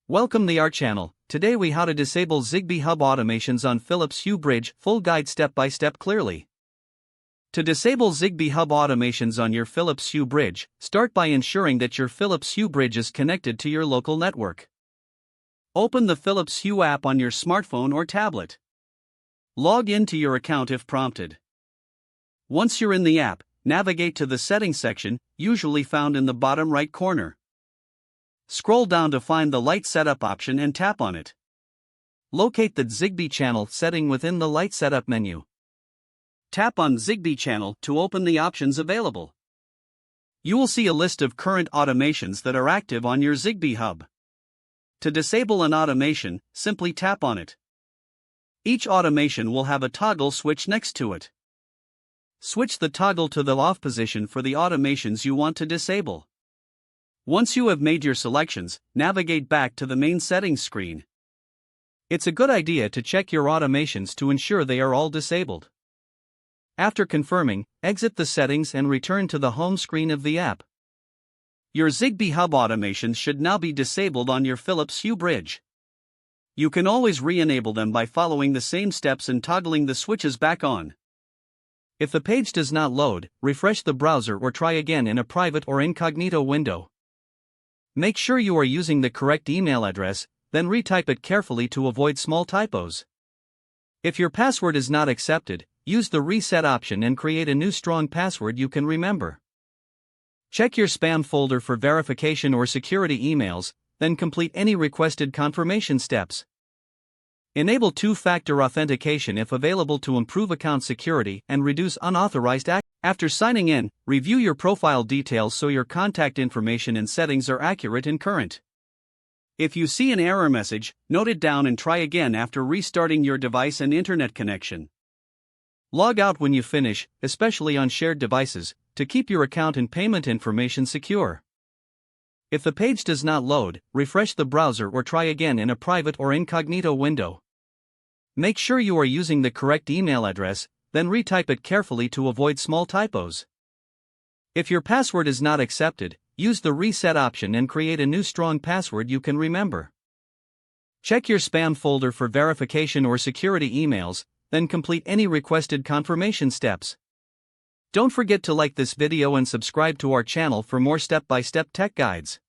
Welcome to our channel. Today we how to disable Zigbee hub automations on Philips Hue Bridge, full guide step by step clearly. To disable Zigbee hub automations on your Philips Hue Bridge, start by ensuring that your Philips Hue Bridge is connected to your local network. Open the Philips Hue app on your smartphone or tablet. Log into your account if prompted. Once you're in the app, navigate to the settings section, usually found in the bottom right corner. Scroll down to find the light setup option and tap on it. Locate the Zigbee channel setting within the light setup menu. Tap on Zigbee channel to open the options available. You will see a list of current automations that are active on your Zigbee hub. To disable an automation, simply tap on it. Each automation will have a toggle switch next to it. Switch the toggle to the off position for the automations you want to disable. Once you have made your selections, navigate back to the main settings screen. It's a good idea to check your automations to ensure they are all disabled. After confirming, exit the settings and return to the home screen of the app. Your Zigbee hub automations should now be disabled on your Philips Hue Bridge. You can always re-enable them by following the same steps and toggling the switches back on. If the page does not load, refresh the browser or try again in a private or incognito window. Make sure you are using the correct email address, then retype it carefully to avoid small typos. If your password is not accepted, use the reset option and create a new strong password you can remember. Check your spam folder for verification or security emails, then complete any requested confirmation steps. Enable two-factor authentication if available to improve account security and reduce unauthorized access. After signing in, review your profile details so your contact information and settings are accurate and current. If you see an error message, note it down and try again after restarting your device and internet connection. Log out when you finish, especially on shared devices, to keep your account and payment information secure. If the page does not load, refresh the browser or try again in a private or incognito window. Make sure you are using the correct email address, then retype it carefully to avoid small typos. If your password is not accepted, use the reset option and create a new strong password you can remember. Check your spam folder for verification or security emails, then complete any requested confirmation steps. Don't forget to like this video and subscribe to our channel for more step-by-step tech guides.